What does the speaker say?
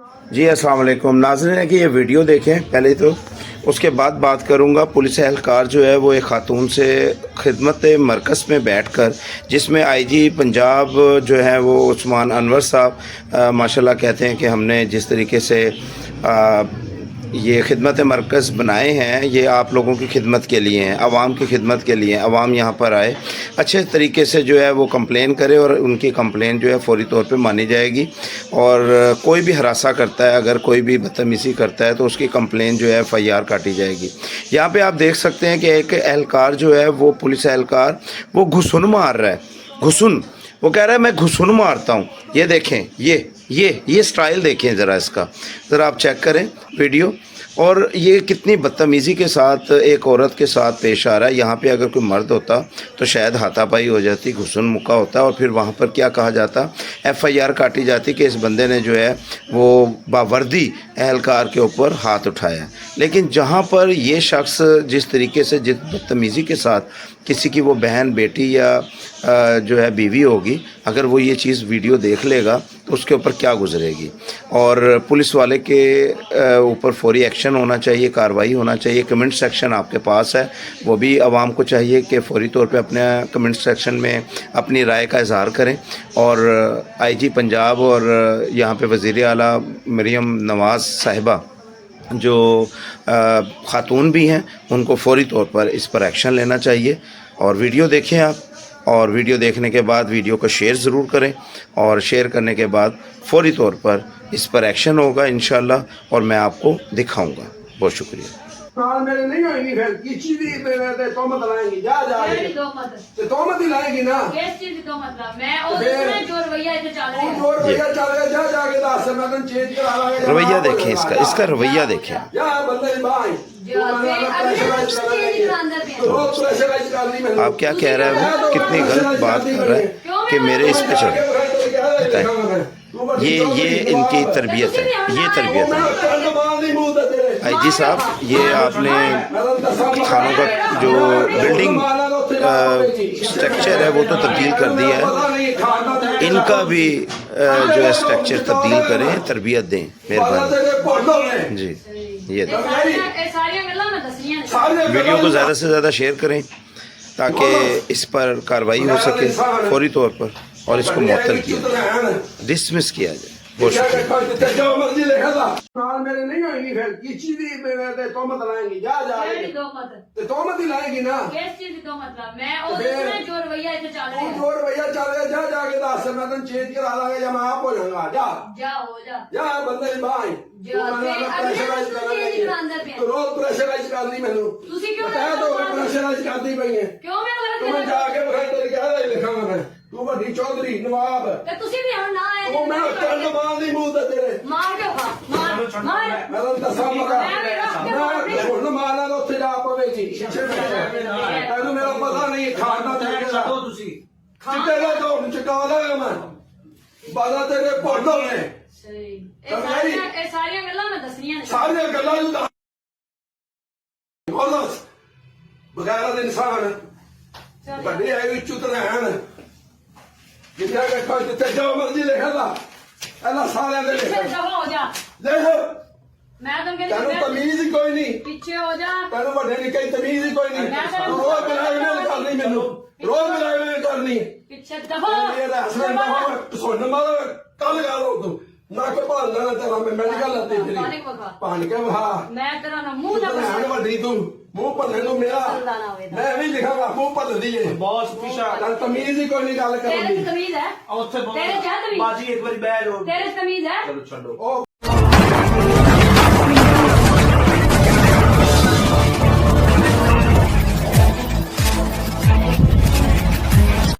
जी अस्सलाम वालेकुम नाज़रीन है कि ये वीडियो देखें पहले तो, उसके बाद बात करूँगा। पुलिस एहलकार जो है वो एक खातून से खिदमत मरकज़ में बैठकर, जिसमें आईजी पंजाब जो है वो उस्मान अनवर साहब माशाल्लाह कहते हैं कि हमने जिस तरीके से ये खिदमत मरकज़ बनाए हैं ये आप लोगों की खिदमत के लिए हैं, आवाम की खिदमत के लिए। आवाम यहाँ पर आए अच्छे तरीके से जो है वो कंप्लेन करे और उनकी कंप्लेन जो है फौरी तौर पे मानी जाएगी। और कोई भी हरासा करता है, अगर कोई भी बदतमीज़ी करता है तो उसकी कंप्लेन जो है FIR काटी जाएगी। यहाँ पे आप देख सकते हैं कि एक एहलकार जो है वो पुलिस एहलकार वो घुसन मार रहा है, घुसन। वो कह रहा है मैं घुसन मारता हूँ। ये देखें, ये स्टाइल देखें ज़रा, इसका ज़रा आप चेक करें वीडियो। और ये कितनी बदतमीज़ी के साथ एक औरत के साथ पेश आ रहा है। यहाँ पे अगर कोई मर्द होता तो शायद हाथापाई हो जाती, घुसन मुक्का होता, और फिर वहाँ पर क्या कहा जाता, FIR काटी जाती कि इस बंदे ने जो है वो बावर्दी एहलकार के ऊपर हाथ उठाया। लेकिन जहाँ पर ये शख्स जिस तरीके से, जिस बदतमीज़ी के साथ किसी की वो बहन, बेटी या जो है बीवी होगी, अगर वो ये चीज़ वीडियो देख लेगा तो उसके ऊपर क्या गुजरेगी। और पुलिस वाले के ऊपर फौरी एक्शन होना चाहिए, कार्रवाई होना चाहिए। कमेंट सेक्शन आपके पास है, वो भी आवाम को चाहिए कि फौरी तौर पे अपने कमेंट सेक्शन में अपनी राय का इजहार करें। और IG पंजाब और यहाँ पे वज़ीर आला मरियम नवाज़ साहिबा जो ख़ातून भी हैं, उनको फौरी तौर पर इस पर एक्शन लेना चाहिए। और वीडियो देखें आप, और वीडियो देखने के बाद वीडियो को शेयर ज़रूर करें, और शेयर करने के बाद फौरी तौर पर इस पर एक्शन होगा इंशाअल्लाह, और मैं आपको दिखाऊंगा। बहुत शुक्रिया। मेरे नहीं होगी, फिर किसी भी मेरे तोहमत लाएंगी, जा तो तोहमत ही लाएंगी ना। किस चीज की तोहमत ला? मैं और उसमें जो रवैया इधर चल रहा है, जो रवैया चल रहा है, जा जाके दस मैं तुम चेंज करा लांगे। रवैया देखें, इसका रवैया देखें। या बंदे भाई आप क्या कह रहे हैं, वो कितनी गलत बात कर रहा है कि मेरे इस पे चढ़े। ये इनकी तरबियत है, ये तरबियत है। IG साहब, ये आपने थानों का जो बिल्डिंग स्ट्रक्चर है वो तो तब्दील कर दिया है, इनका भी जो है स्ट्रक्चर तब्दील करें, तरबियत दें, मेहरबानी जी। ये वीडियो को ज़्यादा से ज़्यादा शेयर करें ताकि इस पर कार्रवाई हो सके फौरी तौर पर, और इसको मुअत्तल किया जाए, डिसमिस किया जाए। बहुत शुक्रिया। जो मर्जी लिखा मेरे नहीं होगी, फिर किसी भी मेरे तोहमत लाएंगी, जा तोहमत ही लाएंगी ना। किस चीज की तोहमत ला? मैं और उसमें जो रवैया इधर चल रहा है, जो रवैया चल रहा है, जा जाके दस मैं तुम चेंज करा लांगे, या मैं आप हो जाऊंगा। जा बंदे भाई रोज प्रेशराइज करनी मैनू, प्रेशराइज करती पई है। क्यों मैं गलत तुम्हें जाके बगैर क्या लिखांगा मैं, तू बड़ी चौधरी नवाब ते तुसी भी हम ना आए, तू मैं टंड मार दी मुंह ते तेरे मार के खा मार मैं तो दसा मगा मैं हुन मारना तो ਉੱਥੇ ਜਾ ਪਵੇਗੀ ਸ਼ੀਸ਼ੇ ਵਿੱਚ ਤੈਨੂੰ ਮੇਰਾ ਪਤਾ ਨਹੀਂ ਖਾਣਾ ਤੇ ਛੱਡੋ ਤੁਸੀਂ ਚਿੱਟੇ ਦਾ ਤੋਂ ਚਟਾ ਲਾਂਗਾ ਮੈਂ ਬਾਦਾ ਤੇਰੇ ਪੜਦਾ ਨੇ ਸਹੀ। ਇਹ ਸਾਰੀਆਂ ਗੱਲਾਂ ਮੈਂ ਦੱਸਣੀਆਂ ਨੇ, ਸਾਰੀਆਂ ਗੱਲਾਂ ਨੂੰ ਦੱਸ ਬੋਲੋ ਬਗੈਰ ਦੇ ਇਨਸਾਨ ਵੱਡੇ ਹੈ ਵੀ ਚੁੱਤ ਰਹਿਣ ਜਿੱਦਾਂ ਕਿ ਕੋਈ ਤੇ ਜੋ ਮਰਜ਼ੀ ਲਿਖਦਾ ਇਹਨਾਂ ਸਾਰਿਆਂ ਦੇ ਲਿਖ ਦਫਾ ਹੋ ਜਾ। ਦੇਖ ਮੈਂ ਤੁਹਾਨੂੰ ਤੈਨੂੰ ਕਹਿੰਦੀ ਤਮੀਜ਼ ਹੀ ਕੋਈ ਨਹੀਂ, ਪਿੱਛੇ ਹੋ ਜਾ। ਤੈਨੂੰ ਵੱਡੇ ਨਹੀਂ ਕਈ ਤਮੀਜ਼ ਹੀ ਕੋਈ ਨਹੀਂ। ਤੂੰ ਰੋਜ਼ ਬਲਾਈਵੇਂ ਕਰਨੀ ਮੈਨੂੰ, ਰੋਜ਼ ਬਲਾਈਵੇਂ ਕਰਨੀ। ਪਿੱਛੇ ਦਫਾ ਮੇਰਾ ਹਸਬੰਦ ਦਾ ਸੁਣ ਮਾਰ ਕੱਲ ਗੱਲ ਹੋ ਤੂੰ ਨਾ ਕੋ ਭਾਲ ਨਾ ਤੇਰਾ ਮੈਂ ਮੈਡੀਕਲ ਲੱਤੀ ਤੇਰੀ ਪਾਣ ਕੇ ਵਹਾ ਮੈਂ ਤੇਰਾ ਨਾ ਮੂੰਹ ਨਾ ਰਹਿਣ ਵੱਡੀ ਤੂੰ ਮੂੰਹ ਭੰਨੇ ਨੂੰ ਮੇਰਾ ਮੈਂ ਵੀ ਲਿਖਾਂਗਾ ਮੂੰਹ ਭੰਨਦੀ ਏ ਬਹੁਤ ਪਿਛਾ ਤੈਨੂੰ ਤਮੀਜ਼ ਹੀ ਕੋਈ ਨਹੀਂ ਗੱਲ ਕਰਨ ਤੇਰੇ ਦੀ। ਤਮੀਜ਼ ਹੈ, ਉੱਥੇ ਤੇਰੇ ਚ ਤਮੀਜ਼, ਬਾਜੀ ਇੱਕ ਵਾਰੀ ਬਹਿ ਜਾਓ, ਤੇਰੇ ਤਮੀਜ਼ ਹੈ। ਚਲੋ ਛੱਡੋ। ਉਹ